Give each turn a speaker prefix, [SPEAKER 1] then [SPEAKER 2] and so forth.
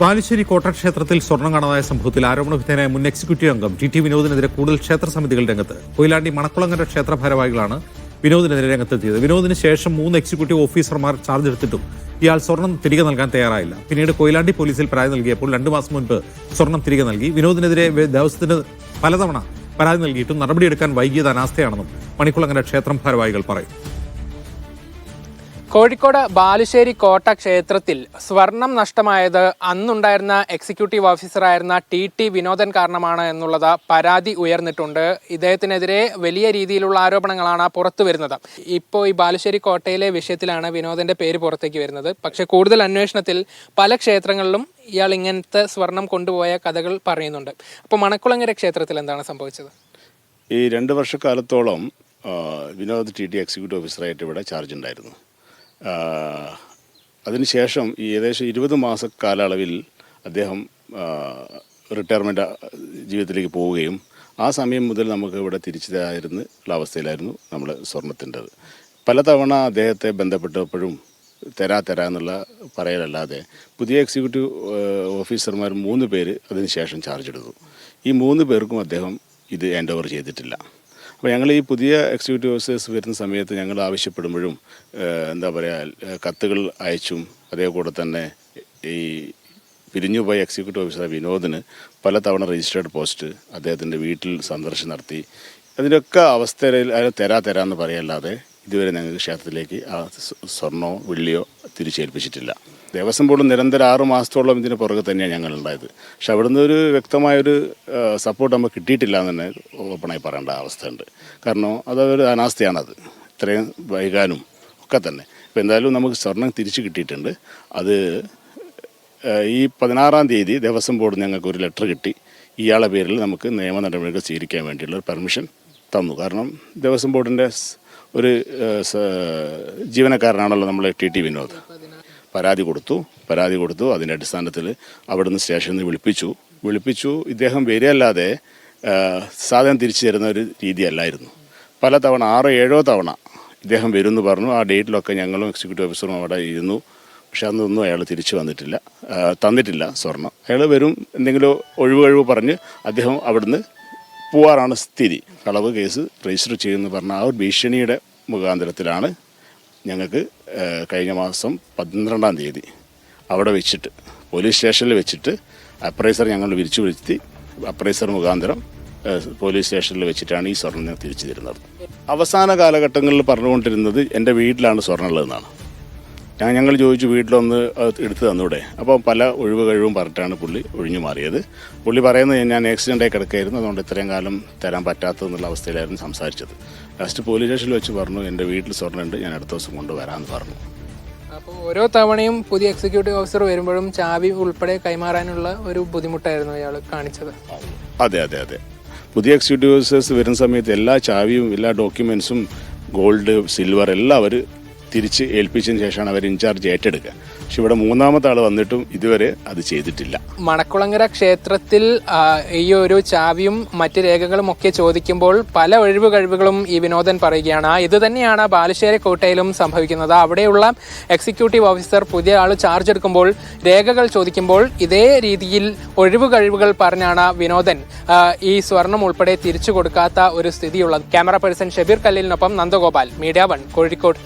[SPEAKER 1] ബാലുശ്ശേരി കോട്ടക്ഷേത്രത്തിൽ സ്വർണം കാണാതായ സംഭവത്തിൽ ആരോപണ വിധേയനായ മുൻ എക്സിക്യൂട്ടീവ് അംഗം ടി വിനോദിനെതിരെ കൂടുതൽ ക്ഷേത്ര സമിതികൾ രംഗത്ത്. കൊയിലാണ്ടി മണക്കുളങ്ങര ക്ഷേത്ര ഭാരവാഹികളാണ് വിനോദിനെതിരെ രംഗത്തെത്തിയത്. വിനോദിന് ശേഷം 3 എക്സിക്യൂട്ടീവ് ഓഫീസർമാർ ചാർജ് എടുത്തിട്ടും ഇയാൾ സ്വർണം തിരികെ നൽകാൻ തയ്യാറായില്ല. പിന്നീട് കൊയിലാണ്ടി പോലീസിൽ പരാതി നൽകിയപ്പോൾ 2 മാസം മുൻപ് സ്വർണം തിരികെ നൽകി. വിനോദിനെതിരെ ദേവസ്വത്തിന് പലതവണ പരാതി നൽകിയിട്ടും നടപടിയെടുക്കാൻ വൈകിയത് അനാസ്ഥയാണെന്നും മണിക്കുളങ്ങര ക്ഷേത്രം ഭാരവാഹികൾ പറയും.
[SPEAKER 2] കോഴിക്കോട് ബാലുശ്ശേരി കോട്ട ക്ഷേത്രത്തിൽ സ്വർണം നഷ്ടമായത് അന്നുണ്ടായിരുന്ന എക്സിക്യൂട്ടീവ് ഓഫീസറായിരുന്ന ടി വിനോദൻ കാരണമാണ് എന്നുള്ളത് പരാതി ഉയർന്നിട്ടുണ്ട്. ഇദ്ദേഹത്തിനെതിരെ വലിയ രീതിയിലുള്ള ആരോപണങ്ങളാണ് പുറത്തു വരുന്നത്. ഇപ്പോൾ ഈ ബാലുശ്ശേരി കോട്ടയിലെ വിഷയത്തിലാണ് വിനോദന്റെ പേര് പുറത്തേക്ക് വരുന്നത്. പക്ഷേ കൂടുതൽ അന്വേഷണത്തിൽ പല ക്ഷേത്രങ്ങളിലും ഇയാൾ ഇങ്ങനത്തെ സ്വർണം കൊണ്ടുപോയ കഥകൾ പറയുന്നുണ്ട്. അപ്പോൾ മണക്കുളങ്ങര ക്ഷേത്രത്തിൽ എന്താണ് സംഭവിച്ചത്?
[SPEAKER 3] ഈ 2 വർഷക്കാലത്തോളം വിനോദ് ടി എക്സിക്യൂട്ടീവ് ഓഫീസറായിട്ട് ഇവിടെ ചാർജ് ഉണ്ടായിരുന്നു. അതിനുശേഷം ഈ ഏകദേശം 20 മാസ കാലയളവിൽ അദ്ദേഹം റിട്ടയർമെൻ്റ് ജീവിതത്തിലേക്ക് പോവുകയും ആ സമയം മുതൽ നമുക്ക് ഇവിടെ തിരിച്ചു തരാനുള്ള അവസ്ഥയിലായിരുന്നു നമ്മൾ സ്വർണത്തിൻ്റെത്. പലതവണ അദ്ദേഹത്തെ ബന്ധപ്പെട്ടപ്പോഴും തരാ എന്നുള്ള പറയലല്ലാതെ പുതിയ എക്സിക്യൂട്ടീവ് ഓഫീസർമാർ 3 പേര് അതിനുശേഷം ചാർജ് എടുത്തു. ഈ 3 പേർക്കും അദ്ദേഹം ഇത് ഹാൻഡ് ഓവർ ചെയ്തിട്ടില്ല. അപ്പോൾ ഞങ്ങൾ ഈ പുതിയ എക്സിക്യൂട്ടീവ് ഓഫീസേഴ്സ് വരുന്ന സമയത്ത് ഞങ്ങൾ ആവശ്യപ്പെടുമ്പോഴും എന്താ പറയുക, കത്തുകൾ അയച്ചും അതേകൂടെ തന്നെ ഈ പിരിഞ്ഞുപോയ എക്സിക്യൂട്ടീവ് ഓഫീസർ വിനോദിന് പലതവണ രജിസ്റ്റേർഡ് പോസ്റ്റ് അദ്ദേഹത്തിൻ്റെ വീട്ടിൽ സന്ദർശനം നടത്തി. അതിൻ്റെയൊക്കെ അവസ്ഥയിൽ തരാമെന്ന് പറയല്ലാതെ ഇതുവരെ ഞങ്ങൾക്ക് ക്ഷേത്രത്തിലേക്ക് ആ സ്വർണ്ണമോ വെള്ളിയോ തിരിച്ചേൽപ്പിച്ചിട്ടില്ല. ദേവസ്വം ബോർഡ് നിരന്തരം 6 മാസത്തോളം ഇതിന് പുറകെ തന്നെയാണ് ഞങ്ങളുണ്ടായത്. പക്ഷെ അവിടുന്ന് ഒരു വ്യക്തമായൊരു സപ്പോർട്ട് നമുക്ക് കിട്ടിയിട്ടില്ല എന്ന് തന്നെ ഓപ്പണായി പറയേണ്ട അവസ്ഥയുണ്ട്. കാരണം അതൊരു അനാസ്ഥയാണത്, ഇത്രയും വൈകാനും ഒക്കെ തന്നെ. ഇപ്പോൾ എന്തായാലും നമുക്ക് സ്വർണം തിരിച്ചു കിട്ടിയിട്ടുണ്ട്. അത് ഈ 16-ാം തീയതി ദേവസ്വം ബോർഡ് ഞങ്ങൾക്ക് ഒരു ലെറ്റർ കിട്ടി. ഇയാളുടെ പേരിൽ നമുക്ക് നിയമ നടപടികൾ സ്വീകരിക്കാൻ വേണ്ടിയുള്ള ഒരു പെർമിഷൻ തന്നു. കാരണം ദേവസ്വം ബോർഡിൻ്റെ ഒരു ജീവനക്കാരനാണല്ലോ നമ്മൾ ടി വിനോദ്. പരാതി കൊടുത്തു. അതിൻ്റെ അടിസ്ഥാനത്തിൽ അവിടുന്ന് സ്റ്റേഷനിൽ നിന്ന് വിളിപ്പിച്ചു. ഇദ്ദേഹം വരികയല്ലാതെ സാധനം തിരിച്ചു തരുന്ന ഒരു രീതിയല്ലായിരുന്നു. പലതവണ 6-7 തവണ ഇദ്ദേഹം വരുമെന്ന് പറഞ്ഞു. ആ ഡേറ്റിലൊക്കെ ഞങ്ങളും എക്സിക്യൂട്ടീവ് ഓഫീസറും അവിടെ ഇരുന്നു. പക്ഷെ അന്നൊന്നും അയാൾ തിരിച്ചു തന്നിട്ടില്ല സ്വർണം. അയാൾ വരും, എന്തെങ്കിലും ഒഴിവ് പറഞ്ഞ് അദ്ദേഹം അവിടുന്ന് പോവാറാണ് സ്ഥിതി. കളവ് കേസ് രജിസ്റ്റർ ചെയ്യുമെന്ന് പറഞ്ഞ ആ ഒരു ഭീഷണിയുടെ മുഖാന്തരത്തിലാണ് ഞങ്ങൾക്ക് കഴിഞ്ഞ മാസം 12-ാം തീയതി അവിടെ വെച്ചിട്ട് പോലീസ് സ്റ്റേഷനിൽ വെച്ചിട്ട് അപ്രൈസർ ഞങ്ങൾ വിളിച്ചു അപ്രൈസർ മുഖാന്തരം പോലീസ് സ്റ്റേഷനിൽ വെച്ചിട്ടാണ് ഈ സ്വർണ്ണം തിരിച്ചു തരുന്നത്. അവസാന കാലഘട്ടങ്ങളിൽ പറഞ്ഞുകൊണ്ടിരുന്നത് എൻ്റെ വീട്ടിലാണ് സ്വർണ്ണം ഉള്ളതെന്നാണ്. ഞങ്ങൾ ചോദിച്ചു വീട്ടിലൊന്ന് എടുത്ത് തന്നൂടെ. അപ്പോൾ പല കഴിവും പറഞ്ഞിട്ടാണ് പുള്ളി ഒഴിഞ്ഞു മാറിയത്. പുള്ളി പറയുന്നത് ഞാൻ ആക്സിഡൻ്റായി കിടക്കുകയായിരുന്നു, അതുകൊണ്ട് ഇത്രയും കാലം തരാൻ പറ്റാത്തതെന്നുള്ള അവസ്ഥയിലായിരുന്നു സംസാരിച്ചത്. ലാസ്റ്റ് പോലീസ് സ്റ്റേഷനിൽ വെച്ച് പറഞ്ഞു എൻ്റെ വീട്ടിൽ സ്വർണ്ണമുണ്ട്, ഞാൻ അടുത്ത ദിവസം കൊണ്ടുവരാമെന്ന് പറഞ്ഞു.
[SPEAKER 2] അപ്പോൾ ഓരോ തവണയും പുതിയ എക്സിക്യൂട്ടീവ് ഓഫീസർ വരുമ്പോഴും ചാവി ഉൾപ്പെടെ കൈമാറാനുള്ള ഒരു ബുദ്ധിമുട്ടായിരുന്നു ഇയാൾ കാണിച്ചത്.
[SPEAKER 3] അതെ. പുതിയ എക്സിക്യൂട്ടീവ് ഓഫീസേഴ്സ് വരുന്ന സമയത്ത് എല്ലാ ചാവിയും എല്ലാ ഡോക്യുമെൻസും ഗോൾഡ് സിൽവർ എല്ലാം അവർ തിരിച്ച് ഏൽപ്പിച്ചതിന് ശേഷമാണ് അവർ ഇൻചാർജ് ഏറ്റെടുക്കുക. പക്ഷെ ഇവിടെ 3ാമത്തെ ആൾ വന്നിട്ടും ഇതുവരെ അത് ചെയ്തിട്ടില്ല.
[SPEAKER 2] മണക്കുളങ്ങര ക്ഷേത്രത്തിൽ ഈ ഒരു ചാവിയും മറ്റ് രേഖകളും ഒക്കെ ചോദിക്കുമ്പോൾ പല കഴിവുകളും ഈ വിനോദൻ പറയുകയാണ്. ഇത് തന്നെയാണ് ബാലുശ്ശേരി കോട്ടയിലും സംഭവിക്കുന്നത്. അവിടെയുള്ള എക്സിക്യൂട്ടീവ് ഓഫീസർ പുതിയ ആൾ ചാർജ് എടുക്കുമ്പോൾ രേഖകൾ ചോദിക്കുമ്പോൾ ഇതേ രീതിയിൽ കഴിവുകൾ പറഞ്ഞാണ് വിനോദൻ ഈ സ്വർണം ഉൾപ്പെടെ തിരിച്ചു കൊടുക്കാത്ത ഒരു സ്ഥിതിയുള്ളത്. ക്യാമറ പേഴ്സൺ ഷബീർ കല്ലിലിനൊപ്പം നന്ദഗോപാൽ, മീഡിയ 1, കോഴിക്കോട്.